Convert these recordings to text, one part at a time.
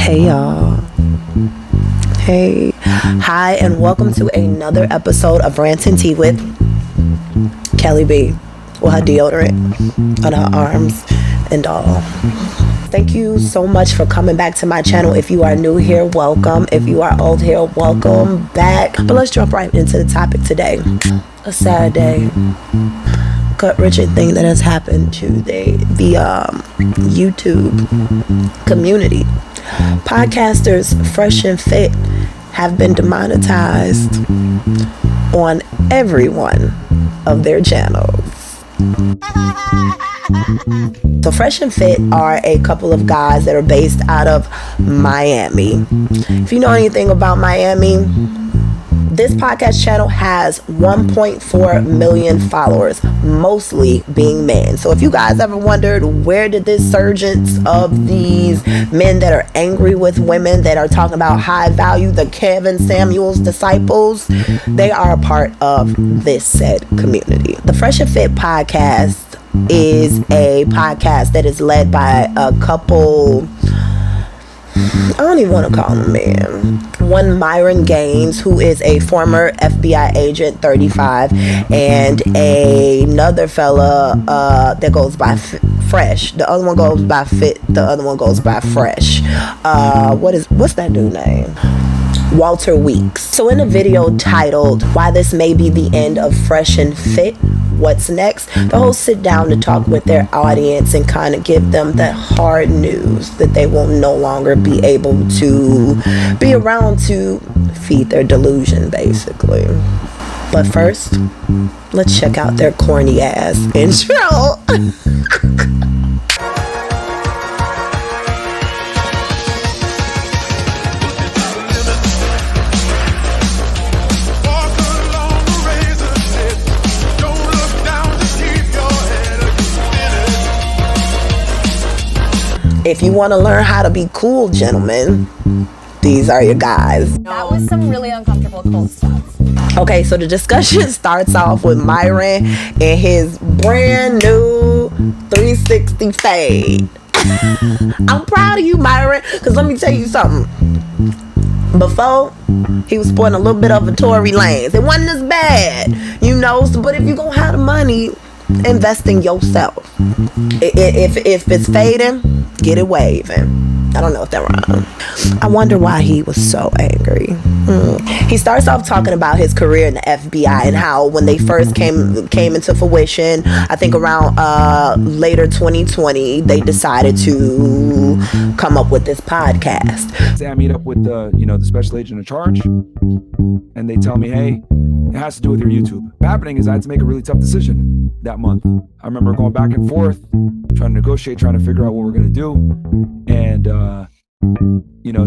Hey y'all. Hey. Hi, and welcome to another episode of Rant and Tea with Kelly B. With her deodorant on her arms and all. Thank you so much for coming back to my channel. If you are new here, welcome. If you are old here, welcome back. But let's jump right into the topic today. A sad day. Gut-wrenching thing that has happened to the YouTube community. Podcasters Fresh and Fit have been demonetized on every one of their channels. So Fresh and Fit are a couple of guys that are based out of Miami. If you know anything about Miami, this podcast channel has 1.4 million followers, mostly being men. So if you guys ever wondered where did this surgence of these men that are angry with women, that are talking about high value, the Kevin Samuels disciples, they are a part of this said community. The Fresh and Fit podcast is a podcast that is led by a couple, I don't even want to call him a man. One Myron Gaines, who is a former FBI agent, 35, and another fella that goes by Fresh. The other one goes by Fit. The other one goes by Fresh. What's that dude's name? Walter Weeks. So in a video titled "Why This May Be the End of Fresh and Fit, What's Next?" the hosts sit down to talk with their audience and kind of give them that hard news that they will no longer be able to be around to feed their delusion, basically. But first, let's check out their corny ass intro. If you want to learn how to be cool, gentlemen, these are your guys. That was some really uncomfortable cool stuff. Okay, so the discussion starts off with Myron and his brand new 360 fade. I'm proud of you, Myron, because let me tell you something. Before, he was sporting a little bit of a Tory Lanez. It wasn't as bad, you know, but if you're going to have the money, invest in yourself. If it's fading, get it waving. I don't know if that rhymes. I wonder why he was so angry. He starts off talking about his career in the FBI and how when they first came into fruition, I think around later 2020, they decided to come up with this podcast. I meet up with the special agent in charge, and they tell me, hey, it has to do with your YouTube. What's happening is I had to make a really tough decision that month. I remember going back and forth, trying to negotiate, trying to figure out what we're gonna do, and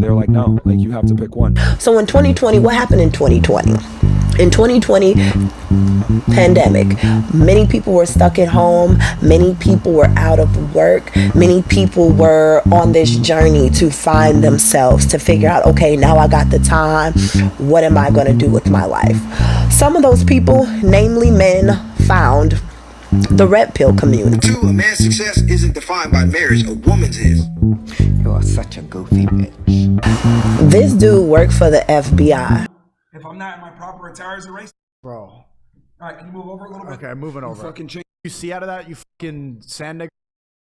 they're like, no, like you have to pick one. So in 2020, what happened in 2020? In 2020, pandemic, many people were stuck at home, many people were out of work, many people were on this journey to find themselves, to figure out, okay, now I got the time, what am I going to do with my life? Some of those people, namely men, found the red pill community. A man's success isn't defined by marriage, a woman's is. You are such a goofy bitch. This dude worked for the FBI. If I'm not in my proper attire as a race, bro. All right, can you move over a little bit? Okay, moving over. Fucking change. You see out of that, you fucking sand nigga.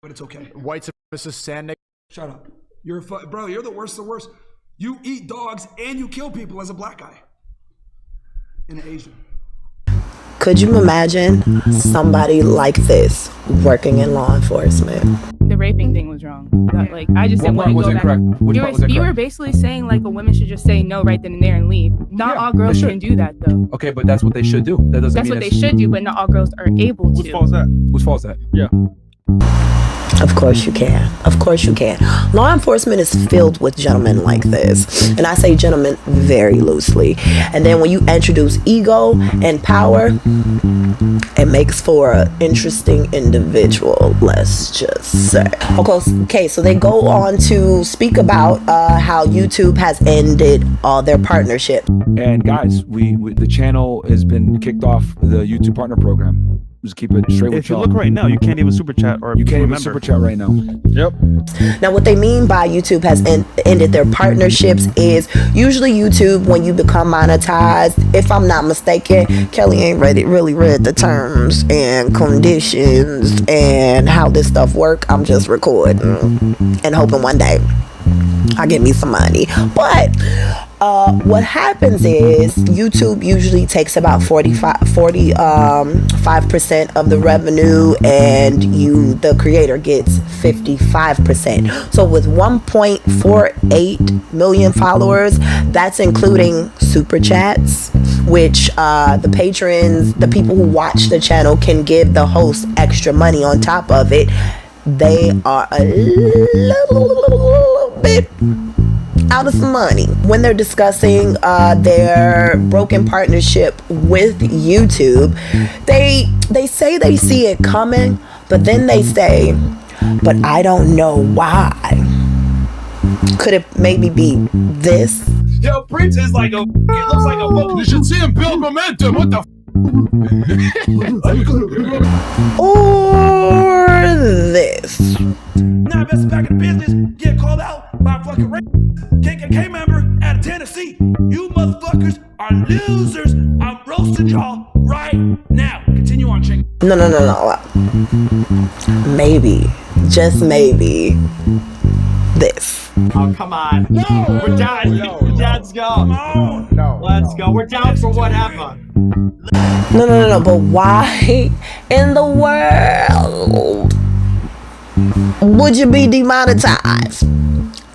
But it's okay. White supremacist sand nigga. Shut up. Bro, you're the worst of the worst. You eat dogs and you kill people as a black guy. And an Asian. Could you imagine somebody like this working in law enforcement? The raping thing was wrong. I just didn't want to go back. You were basically saying like a woman should just say no right then and there and leave. Not all girls can do that though. Okay, but that's what they should do. That's what they should do, but not all girls are able to. Whose fault is that? Whose fault is that? Yeah. Of course you can. Of course you can. Law enforcement is filled with gentlemen like this. And I say gentlemen very loosely. And then when you introduce ego and power, it makes for an interesting individual, let's just say. Okay, so they go on to speak about how YouTube has ended all their partnership. And guys, the channel has been kicked off the YouTube partner program. Just keep it straight with If you y'all. look right now, you can't even super chat or You can't even super chat right now. Yep. Now, what they mean by YouTube has ended their partnerships is usually YouTube, when you become monetized, if I'm not mistaken, Kelly ain't really read the terms and conditions and how this stuff work. I'm just recording and hoping one day I get me some money. But what happens is YouTube usually takes about 45% of the revenue, and the creator gets 55%. So with 1.48 million followers, that's including super chats, which the patrons, the people who watch the channel, can give the host extra money on top of it. They are a little bit out of some money when they're discussing their broken partnership with YouTube. They say they see it coming, but then they say, but I don't know why. Could it maybe be this? Yo, Prince is like it looks like a fucking. You should see him build momentum. What the or this? Now best back in the business, get called out by a fucking KKK member out of Tennessee. You motherfuckers are losers. I'm roasting y'all right now. Continue on, Ching. No. Maybe, just maybe, this. Oh, come on. No! We're done. Let's go. Come on. No. Let's go. We're down for whatever. No. But why in the world would you be demonetized?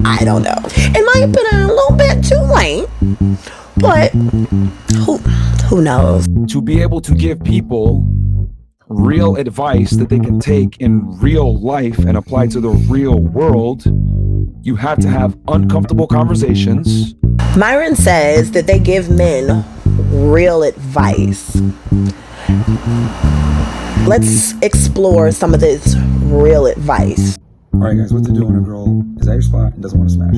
I don't know. It might have been a little bit too late, but who knows? To be able to give people real advice that they can take in real life and apply to the real world, you have to have uncomfortable conversations. Myron says that they give men real advice. Let's explore some of this real advice. Alright guys, what to do when a girl is at your spot and doesn't want to smash?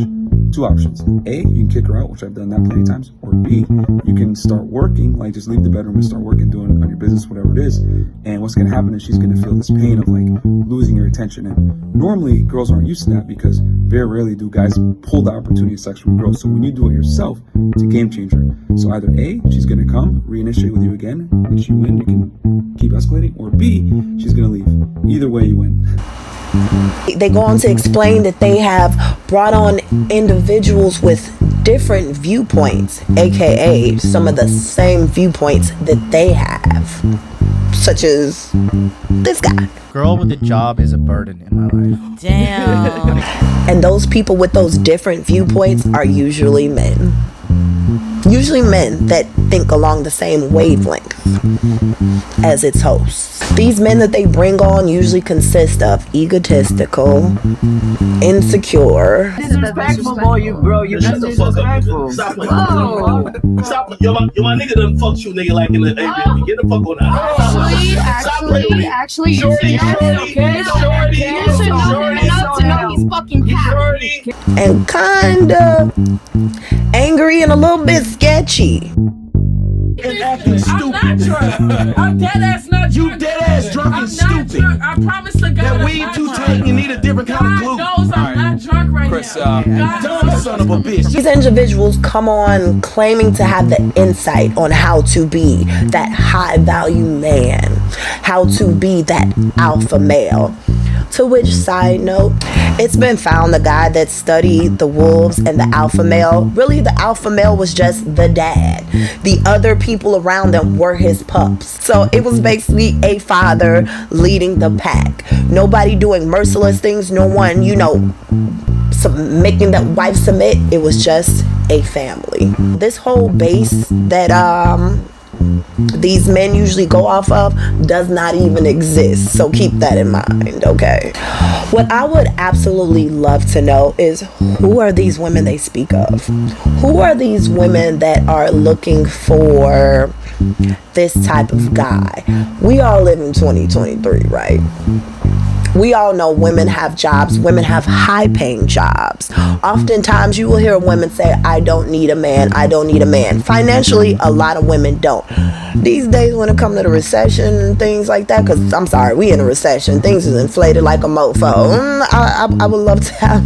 Two options. A, you can kick her out, which I've done that plenty of times. Or B, you can start working, like just leave the bedroom and start working, doing on your business, whatever it is. And what's going to happen is she's going to feel this pain of like losing your attention. And normally girls aren't used to that because very rarely do guys pull the opportunity of sex from girls. So when you do it yourself, it's a game changer. So either A, she's going to come, reinitiate with you again, which you win, you can keep escalating. Or B, she's going to leave. Either way, you win. They go on to explain that they have brought on individuals with different viewpoints, aka some of the same viewpoints that they have, such as this guy. Girl with a job is a burden in my life. Damn. And those people with those different viewpoints are usually men. Usually men that think along the same wavelength as its hosts. These men that they bring on usually consist of egotistical, insecure. Disrespectful, boy, you disrespectful. Stop playing. Stop. Yo, my nigga done fuck you, nigga, like in the ABM. Get the fuck on out. Actually, Shorty. you should know enough to know he's fucking cat. And kinda angry and a little bit sketchy. And acting stupid. I'm not drunk. I'm dead ass not drunk. You dead ass drunk and stupid. Drunk. I promise to God. That weed too tight. You need a different kind of glue. God knows I'm not drunk right Chris, now. Dumb son of a bitch. These individuals come on claiming to have the insight on how to be that high value man, how to be that alpha male. To which, side note, it's been found the guy that studied the wolves and the alpha male, really the alpha male was just the dad. The other people around them were his pups. So it was basically a father leading the pack. Nobody doing merciless things, no one, making that wife submit. It was just a family. This whole base that these men usually go off of does not even exist, so keep that in mind, okay? What I would absolutely love to know is, who are these women they speak of? Who are these women that are looking for this type of guy? We all live in 2023, right? We all know women have jobs. Women have high-paying jobs. Oftentimes, you will hear women say, I don't need a man. I don't need a man. Financially, a lot of women don't. These days, when it comes to the recession and things like that, because I'm sorry, we in a recession. Things is inflated like a mofo. I would love to have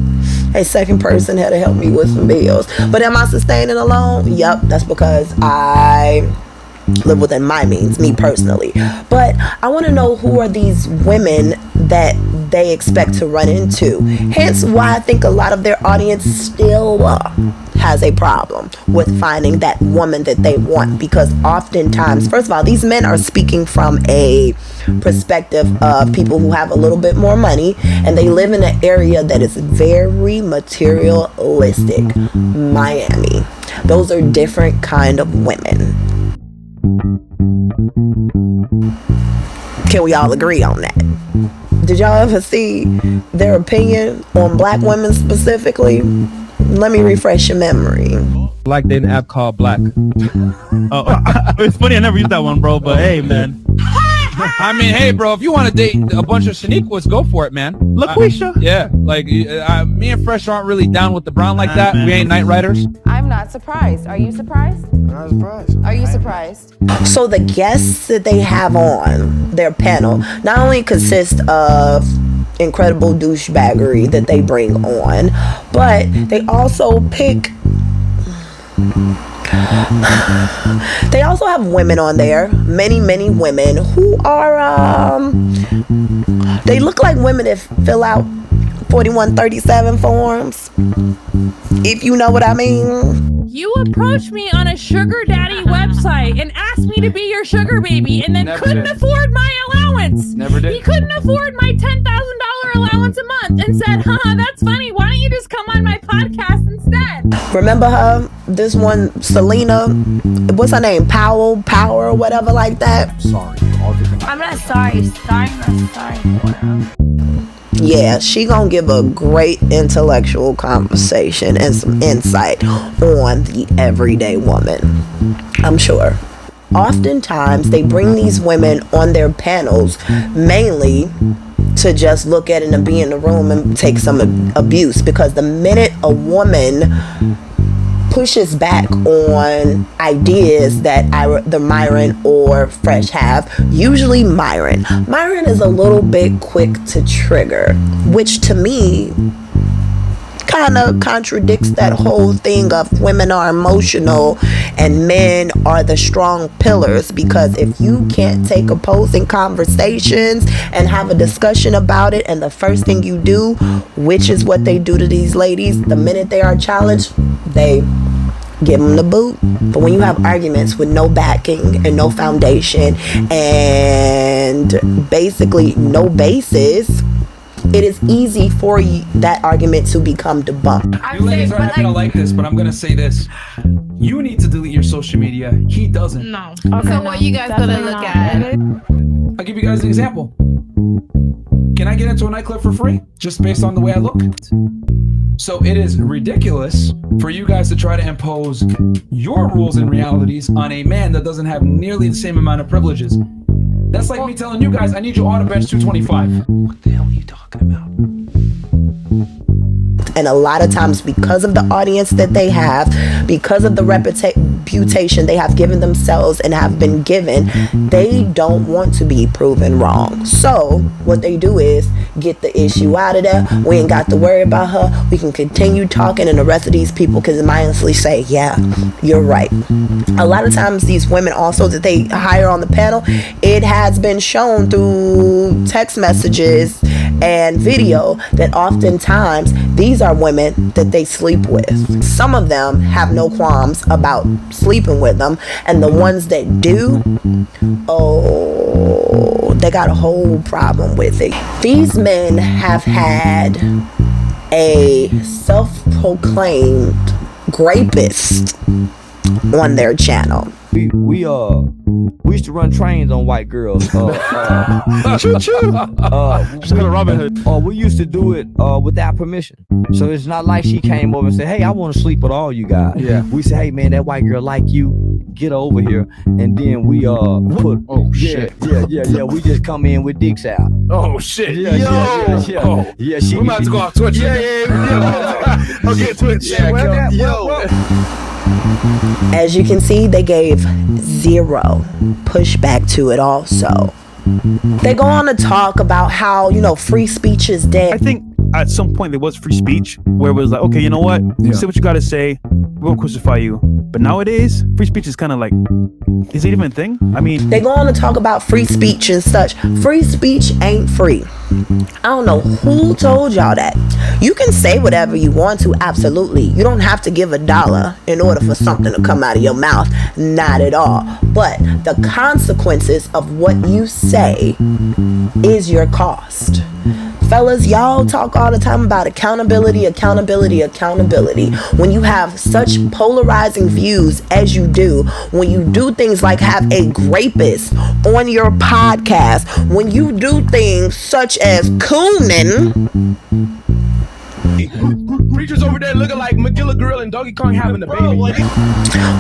a second person here to help me with some bills. But am I sustaining alone? Yep, that's because I live within my means, me personally. But I want to know, who are these women that they expect to run into? Hence why I think a lot of their audience still has a problem with finding that woman that they want, because oftentimes, first of all, these men are speaking from a perspective of people who have a little bit more money and they live in an area that is very materialistic. Miami. Those are different kind of women. Can we all agree on that? Did y'all ever see their opinion on black women specifically? Let me refresh your memory. Black dating app called Black. It's funny I never used that one, bro, but hey, man. I mean, hey, bro, if you want to date a bunch of Shaniquas, go for it, man. LaQuisha. Yeah, like, me and Fresh aren't really down with the brown like that. We ain't night riders. I'm not surprised. Are you surprised? I'm not surprised. Are you surprised? So the guests that they have on their panel not only consist of incredible douchebaggery that they bring on, but they also pick... They also have women on there, many women who are they look like women that fill out 4137 forms, if you know what I mean. You approached me on a sugar daddy website and asked me to be your sugar baby, and then couldn't afford my allowance. Never did. He couldn't afford my $10,000 allowance a month and said, that's funny, why don't you just come on my podcast instead? Remember her? This one, Selena, what's her name? Power, or whatever like that. Sorry. I'm not sorry. I'm not sorry for him. Yeah, she gonna give a great intellectual conversation and some insight on the everyday woman, I'm sure. Oftentimes, they bring these women on their panels mainly to just look at it and be in the room and take some abuse, because the minute a woman pushes back on ideas that either Myron or Fresh have, usually Myron is a little bit quick to trigger, which to me kind of contradicts that whole thing of women are emotional and men are the strong pillars. Because if you can't take opposing conversations and have a discussion about it, and the first thing you do, which is what they do to these ladies, the minute they are challenged, they give them the boot. But when you have arguments with no backing and no foundation and basically no basis, it is easy for that argument to become debunked. You ladies are not gonna like this, but I'm gonna say this. You need to delete your social media. He doesn't. No. Okay, so what you guys gonna look at? I'll give you guys an example. Can I get into a nightclub for free? Just based on the way I look? So it is ridiculous for you guys to try to impose your rules and realities on a man that doesn't have nearly the same amount of privileges. That's like me telling you guys, I need you all to bench 225. What the hell are you talking about? And a lot of times, because of the audience that they have, because of the reputation they have given themselves and have been given, they don't want to be proven wrong. So what they do is get the issue out of there. We ain't got to worry about her. We can continue talking, and the rest of these people can mindlessly say, yeah, you're right. A lot of times, these women also that they hire on the panel, it has been shown through text messages and video that oftentimes these are women that they sleep with. Some of them have no qualms about sleeping with them, and the ones that do, they got a whole problem with it. These men have had a self-proclaimed rapist on their channel. We used to run trains on white girls. Choo choo. She's gonna Robin Hood. We used to do it without permission. So it's not like she came over and said, "Hey, I want to sleep with all you guys." Yeah. We say, "Hey, man, that white girl like you. get over here, and then we put. Oh shit. Yeah. We just come in with dicks out. Oh shit. Yeah. Oh. Yeah. We about to go off Twitch. Yeah. Okay, Twitch. As you can see, they gave zero pushback to it also. They go on to talk about how, free speech is dead. I think at some point there was free speech where it was like, okay, you know what? Say what you gotta say. We won't crucify you. But nowadays, free speech is kind of like, is it even a thing? I mean, they go on to talk about free speech and such. Free speech ain't free. I don't know who told y'all that. You can say whatever you want to, absolutely. You don't have to give $1 in order for something to come out of your mouth. Not at all. But the consequences of what you say is your cost. Fellas, y'all talk all the time about accountability. When you have such polarizing views as you do, when you do things like have a rapist on your podcast, when you do things such as cooning. Preachers over there looking like Magilla Girl and Donkey Kong having a baby.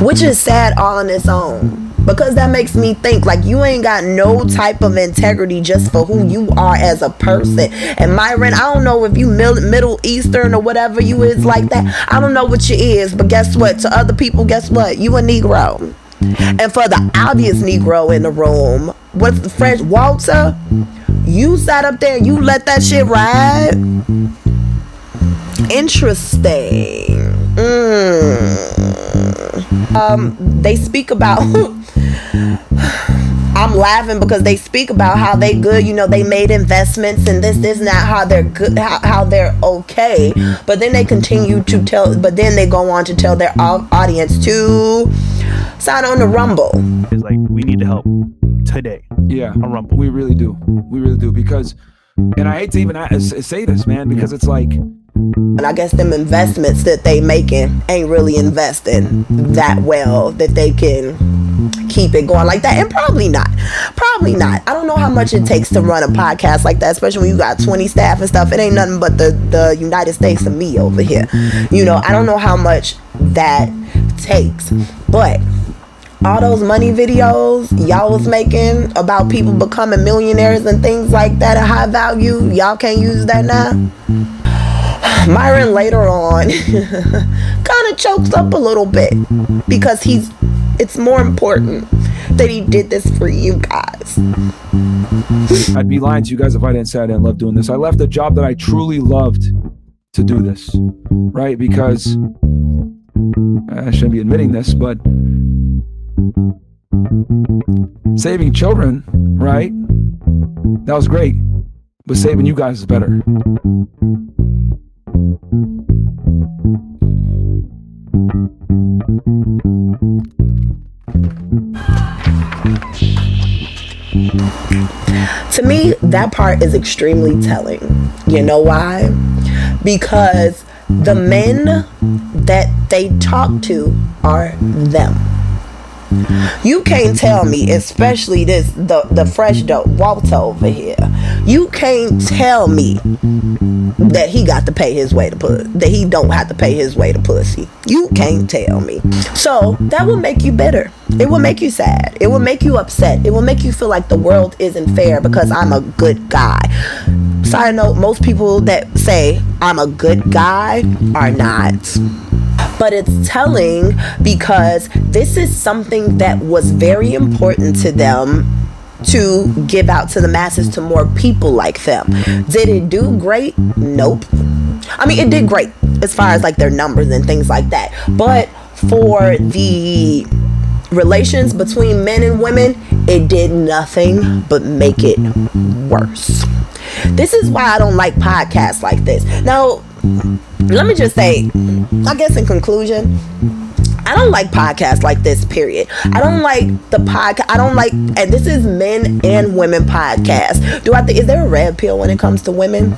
Which is sad all on its own. Because that makes me think like you ain't got no type of integrity just for who you are as a person. And Myron, I don't know if you Middle Eastern or whatever you is like that. I don't know what you is, but guess what? To other people, guess what? You a Negro. And for the obvious Negro in the room, what's the French Walter? You sat up there and you let that shit ride? Interesting. They speak about I'm laughing because they speak about how they good, they made investments and this not how they're good, how they're okay, but then they continue to they go on to tell their audience to sign on to Rumble. It's like we need to help today. Yeah, on Rumble. We really do because, and I hate to even say this, man, because it's like, and I guess them investments that they making ain't really investing that well that they can keep it going like that. And probably not. I don't know how much it takes to run a podcast like that, especially when you got 20 staff and stuff. It ain't nothing but the United States of me over here. I don't know how much that takes. But all those money videos y'all was making about people becoming millionaires and things like that at high value, y'all can't use that now? Myron later on kind of chokes up a little bit because it's more important that he did this for you guys. I'd be lying to you guys if I didn't say I didn't love doing this. I left a job that I truly loved to do this, right? Because I shouldn't be admitting this, but saving children, right? That was great, but saving you guys is better. To me, that part is extremely telling. You know why? Because the men that they talk to are them. You can't tell me, especially the fresh dope Walter over here, you can't tell me that he got to pay his way to pussy, that he don't have to pay his way to pussy. You can't tell me. So that will make you bitter. It will make you sad. It will make you upset. It will make you feel like the world isn't fair because I'm a good guy. Side note, most people that say I'm a good guy are not. But it's telling because this is something that was very important to them to give out to the masses, to more people like them. Did it do great? Nope. I mean, it did great as far as like their numbers and things like that. But for the relations between men and women, it did nothing but make it worse. This is why I don't like podcasts like this. Now, let me just say, I guess in conclusion, I don't like podcasts like this, period. I don't like the podcast. I don't like, and this is men and women podcasts. Is there a red pill when it comes to women?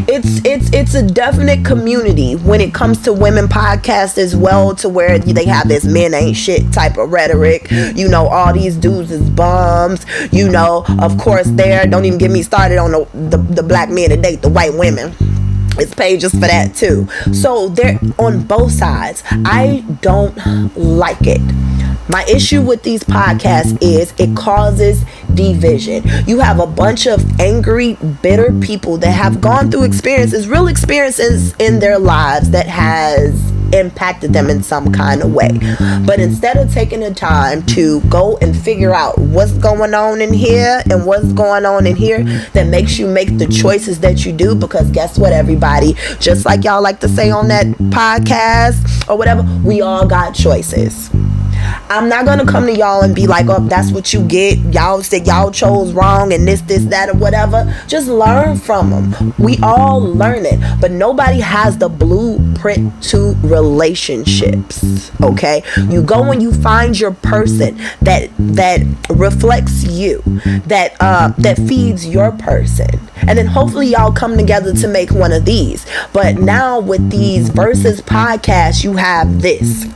It's a definite community when it comes to women podcasts as well, to where they have this men ain't shit type of rhetoric. All these dudes is bums. Of course, don't even get me started on the black men that date the white women. It's pages for that too. So they're on both sides. I don't like it. My issue with these podcasts is it causes division. You have a bunch of angry, bitter people that have gone through experiences, real experiences in their lives that has impacted them in some kind of way. But instead of taking the time to go and figure out what's going on in here and what's going on in here that makes you make the choices that you do, because guess what, everybody, just like y'all like to say on that podcast or whatever, we all got choices. I'm not gonna come to y'all and be like, oh, that's what you get, y'all said y'all chose wrong and this, that, or whatever. Just learn from them. We all learn it, but nobody has the blueprint to relationships. Okay, you go and you find your person that reflects you, that feeds your person, and then hopefully y'all come together to make one of these. But now with these versus podcasts, you have this.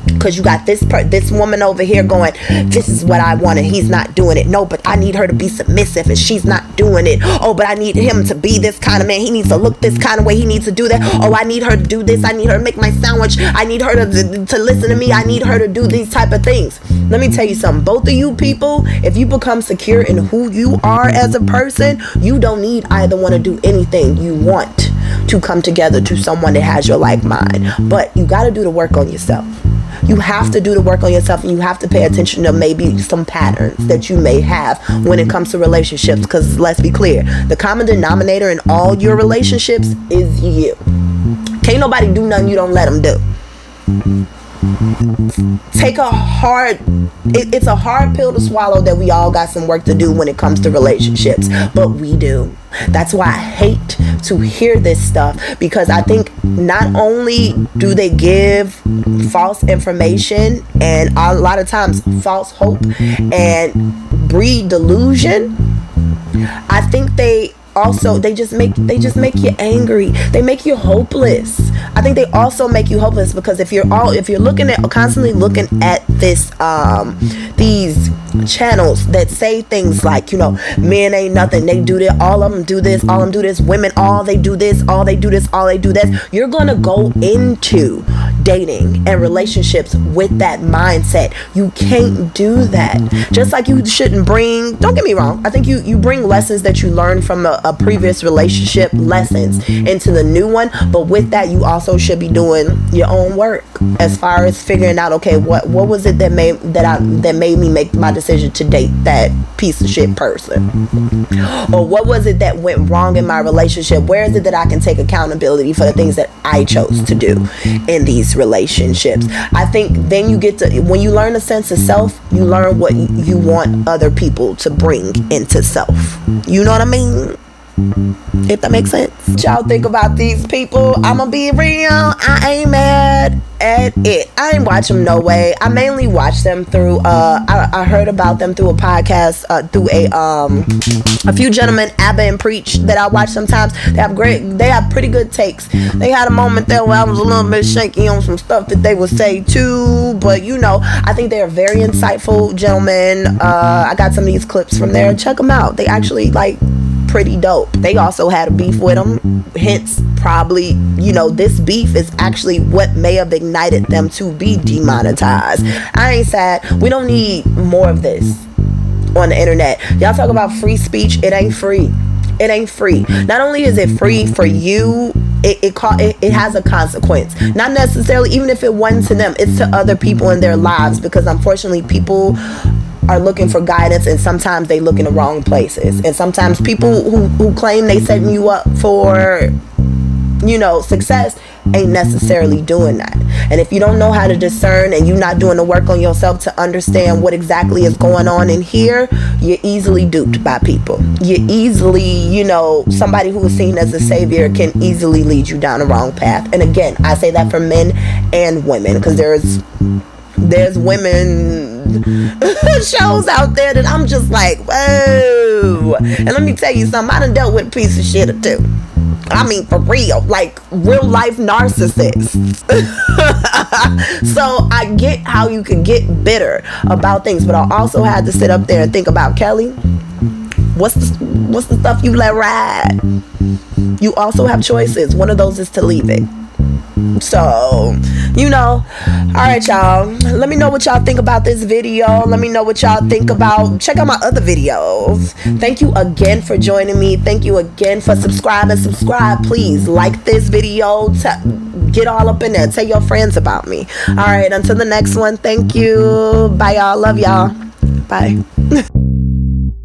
Because you got this woman over here going, this is what I want and he's not doing it. No, but I need her to be submissive and she's not doing it. Oh, but I need him to be this kind of man. He needs to look this kind of way. He needs to do that. Oh, I need her to do this. I need her to make my sandwich. I need her to listen to me. I need her to do these type of things. Let me tell you something. Both of you people, if you become secure in who you are as a person, you don't need either one to do anything. You want to come together to someone that has your like mind. But you got to do the work on yourself. You have to do the work on yourself, and you have to pay attention to maybe some patterns that you may have when it comes to relationships. Because let's be clear, the common denominator in all your relationships is you. Can't nobody do nothing you don't let them do. It's a hard pill to swallow that we all got some work to do when it comes to relationships, but we do. That's why I hate to hear this stuff, because I think not only do they give false information and a lot of times false hope and breed delusion, I think they just make you angry. They make you hopeless. I think they also make you hopeless because if you're constantly looking at this these channels that say things like, men ain't nothing, they do this, all of them do this, all of them do this, women, all they do this, all they do this, all they do that, you're gonna go into dating and relationships with that mindset. You can't do that. Just like you shouldn't bring, don't get me wrong, I think you bring lessons that you learned from a previous relationship, lessons into the new one, but with that you also should be doing your own work as far as figuring out, okay, what was it that made me make my decision to date that piece of shit person, or what was it that went wrong in my relationship? Where is it that I can take accountability for the things that I chose to do in these relationships? I think then you get to, when you learn a sense of self, you learn what you want other people to bring into self. You know what I mean? If that makes sense. What y'all think about these people? I'ma be real, I ain't mad at it. I ain't watch them no way. I mainly watch them through I heard about them through a podcast, through a few gentlemen, Abba and Preach, that I watch sometimes. They have pretty good takes. They had a moment there where I was a little bit shaky on some stuff that they would say too, but I think they're very insightful gentlemen. I got some of these clips from there. Check them out. They actually pretty dope. They also had a beef with them, hence probably this beef is actually what may have ignited them to be demonetized. I ain't sad. We don't need more of this on the internet. Y'all talk about free speech. It ain't free. It ain't free. Not only is it free for you, it has a consequence. Not necessarily, even if it wasn't to them, it's to other people in their lives, because unfortunately people are looking for guidance, and sometimes they look in the wrong places, and sometimes people who claim they setting you up for success ain't necessarily doing that. And if you don't know how to discern and you're not doing the work on yourself to understand what exactly is going on in here, you're easily duped by people. You're easily, somebody who is seen as a savior can easily lead you down the wrong path. And again, I say that for men and women, because there's women shows out there that I'm just like, whoa. And let me tell you something, I done dealt with a piece of shit or two. I mean, for real, like real life narcissists. So I get how you can get bitter about things, but I also had to sit up there and think about, Kelly, what's the stuff you let ride? You also have choices. One of those is to leave it. So, you know, all right, y'all. Let me know what y'all think about this video. Let me know what y'all think about. Check out my other videos. Thank you again for joining me. Thank you again for subscribing. Subscribe, please. Like this video. Get all up in there. Tell your friends about me. All right, until the next one. Thank you. Bye, y'all. Love y'all. Bye.